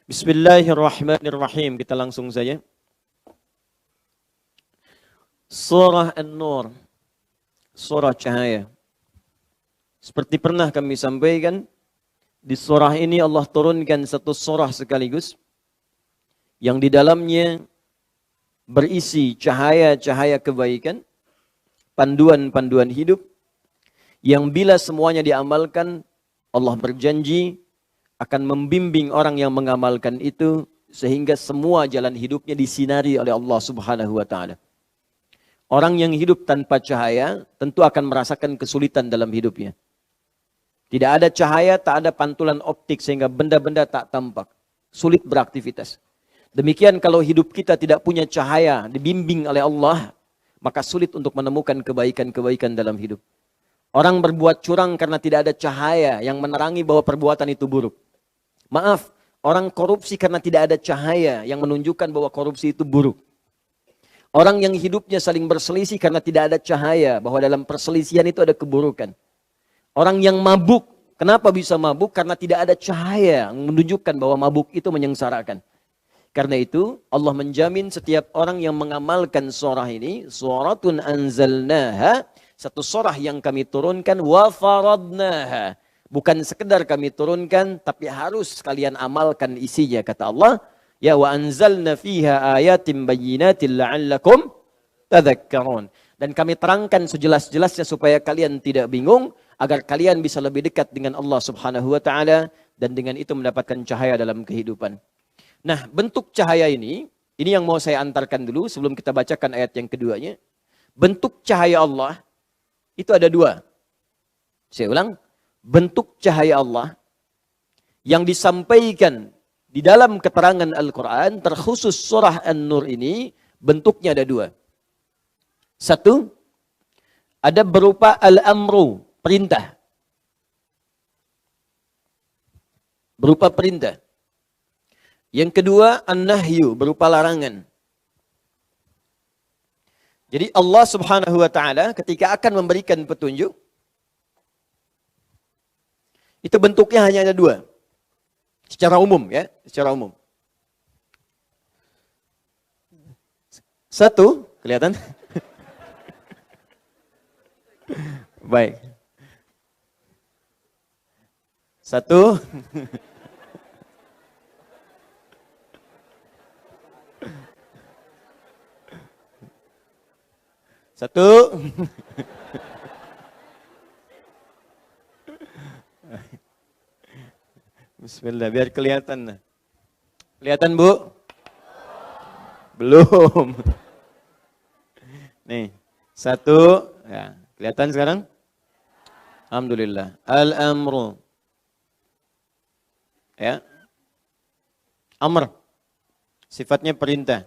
Bismillahirrahmanirrahim. Kita langsung saja. Surah An-Nur. Surah cahaya. Seperti pernah kami sampaikan, di surah ini Allah turunkan satu surah sekaligus yang di dalamnya berisi cahaya-cahaya kebaikan, panduan-panduan hidup yang bila semuanya diamalkan, Allah berjanji akan membimbing orang yang mengamalkan itu sehingga semua jalan hidupnya disinari oleh Allah Subhanahu wa taala. Orang yang hidup tanpa cahaya tentu akan merasakan kesulitan dalam hidupnya. Tidak ada cahaya, tak ada pantulan optik sehingga benda-benda tak tampak. Sulit beraktivitas. Demikian kalau hidup kita tidak punya cahaya, dibimbing oleh Allah, maka sulit untuk menemukan kebaikan-kebaikan dalam hidup. Orang berbuat curang karena tidak ada cahaya yang menerangi bahwa perbuatan itu buruk. Maaf, orang korupsi karena tidak ada cahaya yang menunjukkan bahwa korupsi itu buruk. Orang yang hidupnya saling berselisih karena tidak ada cahaya bahwa dalam perselisihan itu ada keburukan. Orang yang mabuk, kenapa bisa mabuk? Karena tidak ada cahaya yang menunjukkan bahwa mabuk itu menyengsarakan. Karena itu Allah menjamin setiap orang yang mengamalkan surah ini, suratun anzalnaha, satu surah yang kami turunkan, wa faradnaha. Bukan sekedar kami turunkan, tapi harus kalian amalkan isinya, kata Allah. Ya wa anzalna fiha ayatin bayyinatin la'allakum tadhakkarun. Dan kami terangkan sejelas-jelasnya supaya kalian tidak bingung, agar kalian bisa lebih dekat dengan Allah Subhanahu wa taala dan dengan itu mendapatkan cahaya dalam kehidupan. Nah, bentuk cahaya ini yang mau saya antarkan dulu sebelum kita bacakan ayat yang keduanya. Bentuk cahaya Allah itu ada dua. Saya ulang, bentuk cahaya Allah yang disampaikan di dalam keterangan Al-Quran, terkhusus surah An-Nur ini, bentuknya ada dua. Satu, ada berupa al-amru, perintah. Berupa perintah. Yang kedua, an-nahyu, berupa larangan. Jadi Allah Subhanahu wa taala ketika akan memberikan petunjuk, itu bentuknya hanya ada dua. Secara umum ya, secara umum. Satu, kelihatan? Baik. Satu. Satu. Bismillah, biar kelihatan. Kelihatan, Bu? Belum. Nih, satu. Ya, kelihatan sekarang? Alhamdulillah. Al-amru. Ya. Amr. Sifatnya perintah.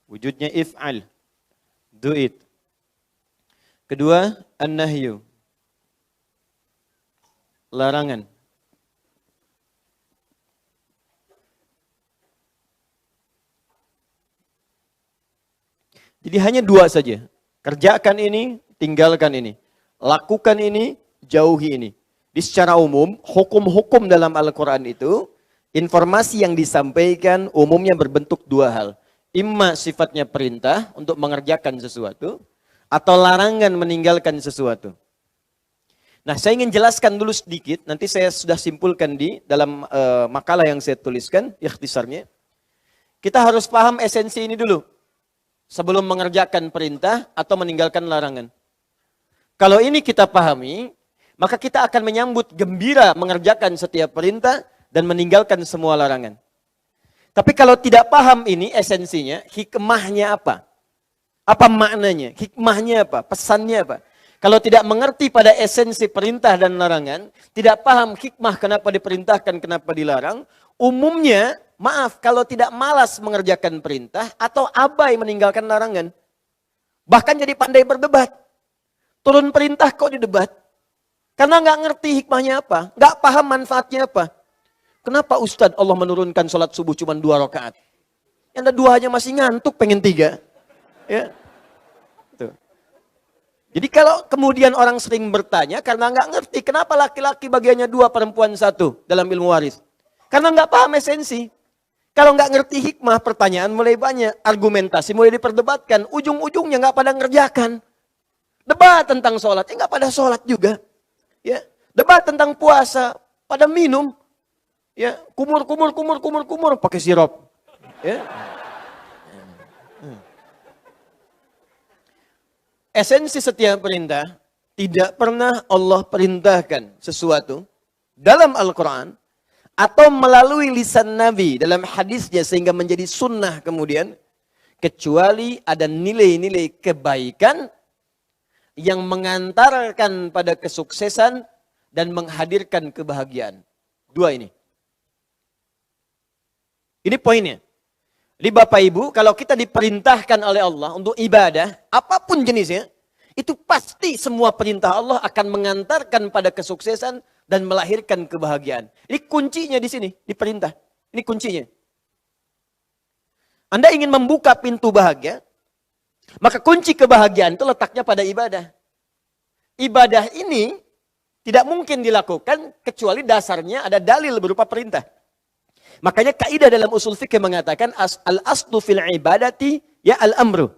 Wujudnya if'al. Do it. Kedua, an-nahyu. Larangan. Jadi hanya dua saja. Kerjakan ini, tinggalkan ini. Lakukan ini, jauhi ini. Di secara umum, hukum-hukum dalam Al-Quran itu, informasi yang disampaikan umumnya berbentuk dua hal. Imma sifatnya perintah untuk mengerjakan sesuatu, atau larangan meninggalkan sesuatu. Nah, saya ingin jelaskan dulu sedikit, nanti saya sudah simpulkan di dalam makalah yang saya tuliskan, ikhtisarnya. Kita harus paham esensi ini dulu, sebelum mengerjakan perintah atau meninggalkan larangan. Kalau ini kita pahami, maka kita akan menyambut gembira mengerjakan setiap perintah dan meninggalkan semua larangan. Tapi kalau tidak paham ini esensinya, hikmahnya apa? Apa maknanya? Hikmahnya apa? Pesannya apa? Kalau tidak mengerti pada esensi perintah dan larangan, tidak paham hikmah kenapa diperintahkan, kenapa dilarang, umumnya, maaf, kalau tidak malas mengerjakan perintah atau abai meninggalkan larangan. Bahkan jadi pandai berdebat. Turun perintah kok didebat? Karena nggak ngerti hikmahnya apa, nggak paham manfaatnya apa. Kenapa Ustadz Allah menurunkan sholat subuh cuma 2 rakaat? Yang ada 2 aja masih ngantuk, pengen 3. Ya. Jadi kalau kemudian orang sering bertanya karena nggak ngerti kenapa laki-laki bagiannya 2, perempuan 1 dalam ilmu waris. Karena nggak paham esensi. Kalau nggak ngerti hikmah, pertanyaan mulai banyak, argumentasi mulai diperdebatkan, ujung-ujungnya nggak pada ngerjakan. Debat tentang sholat, nggak pada sholat juga. Ya, debat tentang puasa, pada minum. Ya, kumur pakai sirup. Ya. Esensi setiap perintah, tidak pernah Allah perintahkan sesuatu dalam Al-Quran atau melalui lisan Nabi dalam hadisnya sehingga menjadi sunnah kemudian, kecuali ada nilai-nilai kebaikan yang mengantarkan pada kesuksesan dan menghadirkan kebahagiaan. 2 ini. Ini poinnya. Jadi Bapak Ibu, kalau kita diperintahkan oleh Allah untuk ibadah, apapun jenisnya, itu pasti semua perintah Allah akan mengantarkan pada kesuksesan dan melahirkan kebahagiaan. Ini kuncinya di sini, di perintah. Ini kuncinya. Anda ingin membuka pintu bahagia, maka kunci kebahagiaan itu letaknya pada ibadah. Ibadah ini tidak mungkin dilakukan kecuali dasarnya ada dalil berupa perintah. Makanya kaidah dalam usul fikih mengatakan al-aslu fil ibadati ya al-amru.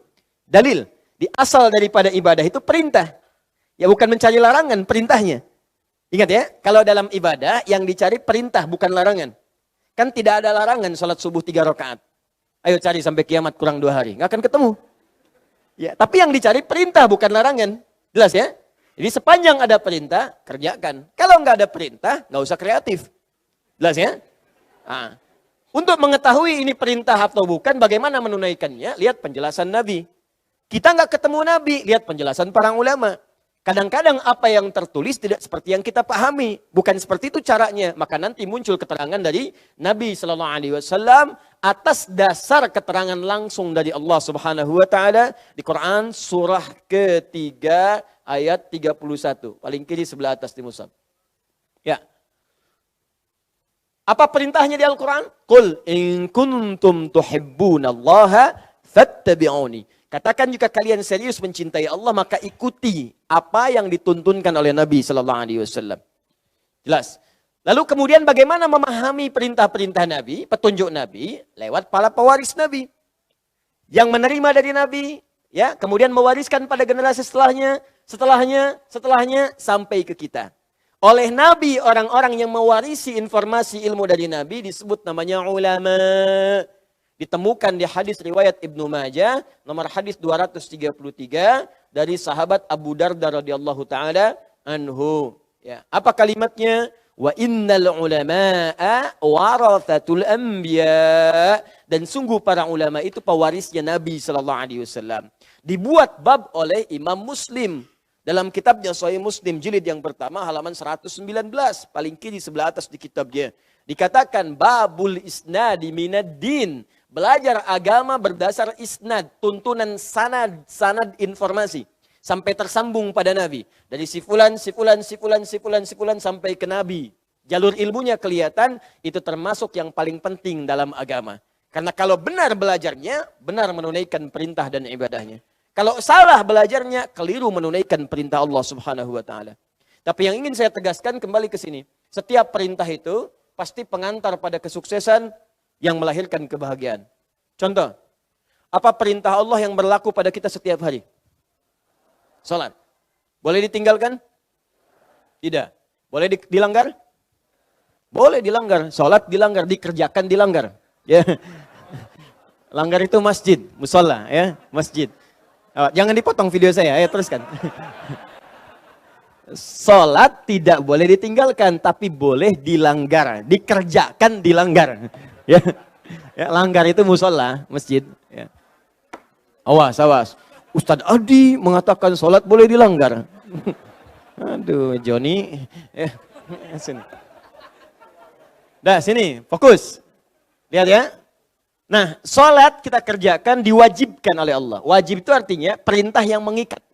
Dalil. Di asal daripada ibadah itu perintah. Ya bukan mencari larangan, perintahnya. Ingat ya, kalau dalam ibadah yang dicari perintah bukan larangan. Kan tidak ada larangan sholat subuh 3 rakaat. Ayo cari sampai kiamat kurang 2 hari. Nggak akan ketemu. Ya, tapi yang dicari perintah bukan larangan. Jelas ya? Jadi sepanjang ada perintah, kerjakan. Kalau nggak ada perintah, nggak usah kreatif. Jelas ya? Nah, untuk mengetahui ini perintah atau bukan, bagaimana menunaikannya, lihat penjelasan Nabi. Kita nggak ketemu Nabi, lihat penjelasan para ulama. Kadang-kadang apa yang tertulis tidak seperti yang kita pahami, bukan seperti itu caranya. Maka nanti muncul keterangan dari Nabi Sallallahu Alaihi Wasallam atas dasar keterangan langsung dari Allah Subhanahu Wa Taala di Quran surah ketiga ayat 31, paling kiri sebelah atas di mushaf. Ya. Apa perintahnya di Al-Quran? Qul in kuntum tuhibbunallaha fattabi'uni. Katakan jika kalian serius mencintai Allah, maka ikuti apa yang dituntunkan oleh Nabi Sallallahu Alaihi Wasallam. Jelas. Lalu kemudian bagaimana memahami perintah-perintah Nabi, petunjuk Nabi, lewat para pewaris Nabi. Yang menerima dari Nabi, ya, kemudian mewariskan pada generasi setelahnya, sampai ke kita. Oleh Nabi, orang-orang yang mewarisi informasi ilmu dari Nabi disebut namanya ulama. Ditemukan di hadis riwayat Ibnu Majah, nomor hadis 233 dari sahabat Abu Darda radhiyallahu taala anhu. Ya, apa kalimatnya? Wa innal ulama'a warathatul anbiya. Dan sungguh para ulama itu pewarisnya Nabi sallallahu alaihi wasallam. Dibuat bab oleh Imam Muslim. Dalam kitabnya Sahih Muslim jilid yang pertama halaman 119, paling kiri sebelah atas di kitabnya. Dikatakan babul isnadi minad din. Belajar agama berdasar isnad, tuntunan sanad informasi. Sampai tersambung pada Nabi. Dari si fulan sampai ke Nabi. Jalur ilmunya kelihatan, itu termasuk yang paling penting dalam agama. Karena kalau benar belajarnya, benar menunaikan perintah dan ibadahnya. Kalau salah belajarnya, keliru menunaikan perintah Allah Subhanahu wa taala. Tapi yang ingin saya tegaskan kembali ke sini, setiap perintah itu pasti pengantar pada kesuksesan yang melahirkan kebahagiaan. Contoh, apa perintah Allah yang berlaku pada kita setiap hari? Salat. Boleh ditinggalkan? Tidak. Boleh dilanggar? Boleh dilanggar. Salat dilanggar, dikerjakan dilanggar. Ya. Langgar itu masjid, musola, ya, masjid. Jangan dipotong video saya, ya teruskan. Salat tidak boleh ditinggalkan, tapi boleh dilanggar, dikerjakan dilanggar. Ya, ya langgar itu musola, masjid. Ya. Awas. Ustadz Adi mengatakan salat boleh dilanggar. Aduh, Joni. Ya, sini. Dah, sini, fokus. Lihat ya. Nah, sholat kita kerjakan diwajibkan oleh Allah. Wajib itu artinya perintah yang mengikat.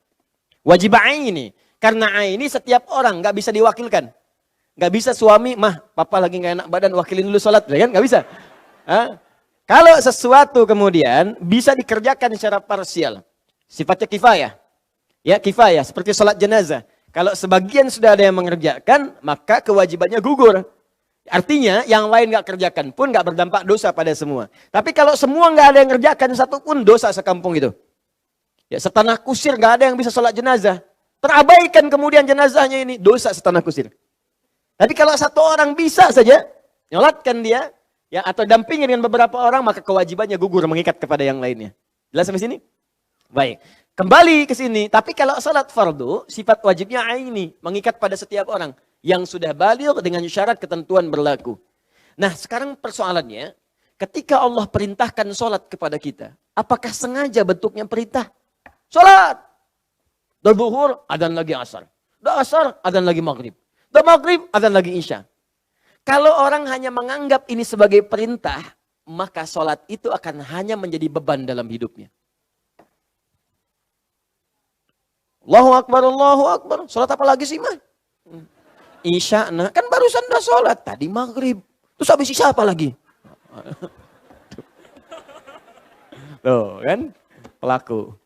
Wajib aini. Karena aini setiap orang nggak bisa diwakilkan. Nggak bisa suami, mah, papa lagi nggak enak badan, wakilin dulu sholat, kan? Nggak bisa. Hah? Kalau sesuatu kemudian bisa dikerjakan secara parsial, sifatnya kifayah. Ya, kifayah, seperti sholat jenazah. Kalau sebagian sudah ada yang mengerjakan, maka kewajibannya gugur. Artinya yang lain nggak kerjakan pun nggak berdampak dosa pada semua. Tapi kalau semua nggak ada yang kerjakan satu pun dosa sekampung itu. Ya, setanah kusir nggak ada yang bisa sholat jenazah. Terabaikan kemudian jenazahnya ini, dosa setanah kusir. Tapi kalau satu orang bisa saja nyolatkan dia, ya atau dampingi dengan beberapa orang, maka kewajibannya gugur mengikat kepada yang lainnya. Jelas sampai sini? Baik. Kembali ke sini, tapi kalau salat fardu, sifat wajibnya aini, mengikat pada setiap orang yang sudah baligh dengan syarat ketentuan berlaku. Nah, sekarang persoalannya, ketika Allah perintahkan salat kepada kita, apakah sengaja bentuknya perintah? Salat. Dah zuhur, adzan lagi asar. Dah asar, adzan lagi maghrib. Dah maghrib, adzan lagi isya. Kalau orang hanya menganggap ini sebagai perintah, maka salat itu akan hanya menjadi beban dalam hidupnya. Allahu Akbar. Salat apa lagi sih, mah? Isya, nah kan barusan dah salat. Tadi maghrib. Terus habis isya apa lagi? Tuh kan, pelaku.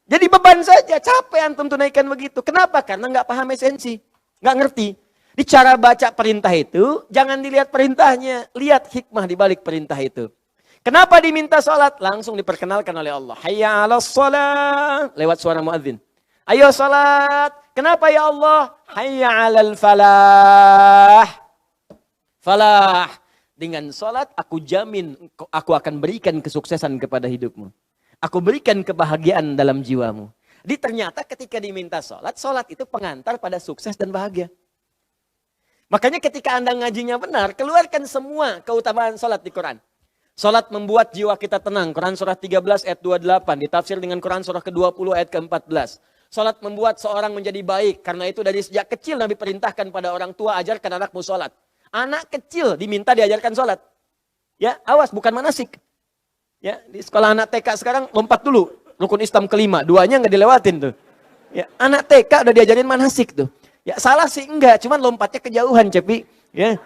Jadi beban saja, capek antum tunaikan begitu. Kenapa? Karena nggak paham esensi. Nggak ngerti. Di cara baca perintah itu, jangan dilihat perintahnya. Lihat hikmah di balik perintah itu. Kenapa diminta sholat? Langsung diperkenalkan oleh Allah. Hayya 'alas sholat. Lewat suara muadzin. Ayo sholat. Kenapa ya Allah? Hayya 'alal falah. Falah. Dengan sholat aku jamin aku akan berikan kesuksesan kepada hidupmu. Aku berikan kebahagiaan dalam jiwamu. Jadi ternyata ketika diminta sholat, sholat itu pengantar pada sukses dan bahagia. Makanya ketika Anda ngajinya benar, keluarkan semua keutamaan sholat di Quran. Salat membuat jiwa kita tenang. Quran surah 13 ayat 28. Ditafsir dengan Quran surah ke-20 ayat ke-14. Salat membuat seorang menjadi baik. Karena itu dari sejak kecil Nabi perintahkan pada orang tua, ajarkan anakmu salat. Anak kecil diminta diajarkan salat. Ya, awas bukan manasik. Ya, di sekolah anak TK sekarang lompat dulu. Rukun Islam kelima. Duanya nggak dilewatin tuh. Ya, anak TK udah diajarin manasik tuh. Ya, salah sih enggak. Cuman lompatnya kejauhan, Cepi. Ya.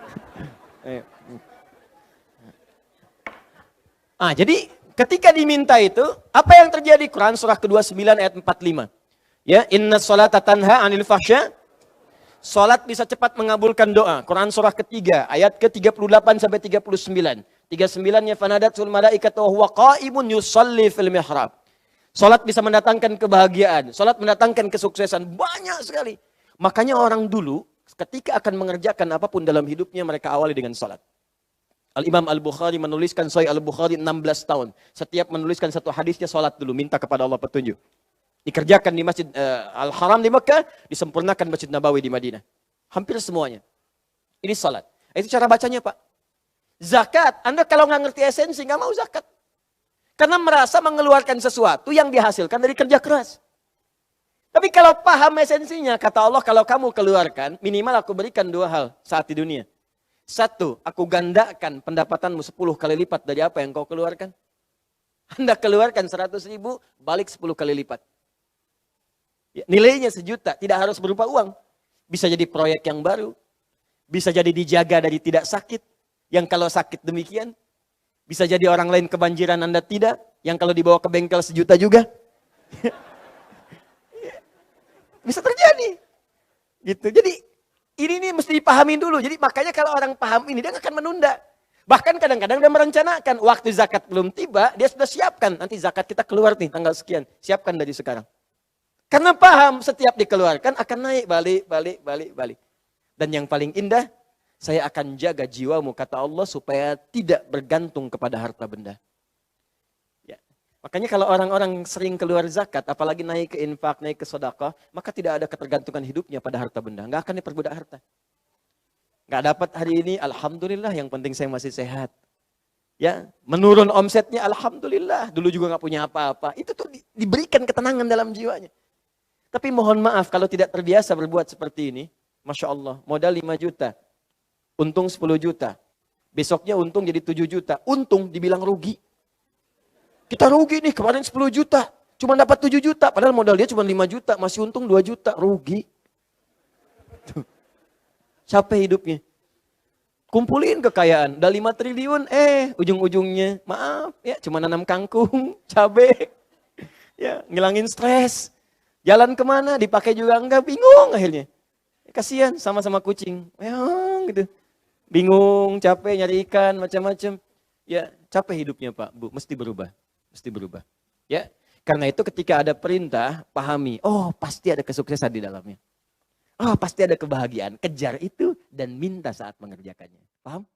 Jadi ketika diminta itu, apa yang terjadi? Quran surah ke-29 ayat 45. Ya, inna sholata tanha 'anil fahsya. Salat bisa cepat mengabulkan doa. Quran surah ketiga ayat ke-38 sampai 39. 39-nya fanadatul malaikatu wa huwa qaimun yusalli fil mihrab. Salat bisa mendatangkan kebahagiaan, salat mendatangkan kesuksesan, banyak sekali. Makanya orang dulu ketika akan mengerjakan apapun dalam hidupnya mereka awali dengan salat. Al-Imam Al-Bukhari menuliskan Sahih Al-Bukhari 16 tahun. Setiap menuliskan satu hadisnya salat dulu, minta kepada Allah petunjuk. Dikerjakan di Masjid Al-Haram di Mekah, disempurnakan Masjid Nabawi di Madinah. Hampir semuanya. Ini salat. Itu cara bacanya, Pak. Zakat, Anda kalau nggak ngerti esensi, nggak mau zakat. Karena merasa mengeluarkan sesuatu yang dihasilkan dari kerja keras. Tapi kalau paham esensinya, kata Allah, kalau kamu keluarkan, minimal aku berikan dua hal saat di dunia. Satu, aku gandakan pendapatanmu 10 kali lipat dari apa yang kau keluarkan. Anda keluarkan 100 ribu, balik 10 kali lipat. Ya, nilainya 1 juta, tidak harus berupa uang. Bisa jadi proyek yang baru. Bisa jadi dijaga dari tidak sakit. Yang kalau sakit demikian. Bisa jadi orang lain kebanjiran Anda tidak. Yang kalau dibawa ke bengkel 1 juta juga. Bisa terjadi. Gitu. Jadi ini mesti dipahami dulu. Jadi makanya kalau orang paham ini, dia akan menunda. Bahkan kadang-kadang dia merencanakan. Waktu zakat belum tiba, dia sudah siapkan. Nanti zakat kita keluar nih, tanggal sekian. Siapkan dari sekarang. Karena paham, setiap dikeluarkan akan naik, balik. Dan yang paling indah, saya akan jaga jiwamu, kata Allah, supaya tidak bergantung kepada harta benda. Ya. Makanya kalau orang-orang sering keluar zakat, apalagi naik ke infak, naik ke sedekah, maka tidak ada ketergantungan hidupnya pada harta benda. Nggak akan diperbudak harta. Nggak dapat hari ini, alhamdulillah, yang penting saya masih sehat. Ya, menurun omsetnya, alhamdulillah. Dulu juga nggak punya apa-apa. Itu tuh diberikan ketenangan dalam jiwanya. Tapi mohon maaf kalau tidak terbiasa berbuat seperti ini, Masya Allah, modal 5 juta, untung 10 juta. Besoknya untung jadi 7 juta. Untung dibilang rugi. Kita rugi nih, kemarin 10 juta. Cuma dapat 7 juta. Padahal modal dia cuma 5 juta. Masih untung 2 juta. Rugi. Tuh. Capek hidupnya. Kumpulin kekayaan. Udah 5 triliun. Ujung-ujungnya. Maaf ya, cuma nanam kangkung, cabai. Ya, ngilangin stres. Jalan kemana, dipakai juga enggak, bingung akhirnya. Kasihan sama-sama kucing. Ya, gitu. Bingung, capek nyari ikan, macam-macam. Ya, capek hidupnya Pak, Bu, mesti berubah. Mesti berubah. Ya, karena itu ketika ada perintah, pahami, oh pasti ada kesuksesan di dalamnya. Oh pasti ada kebahagiaan, kejar itu dan minta saat mengerjakannya. Paham?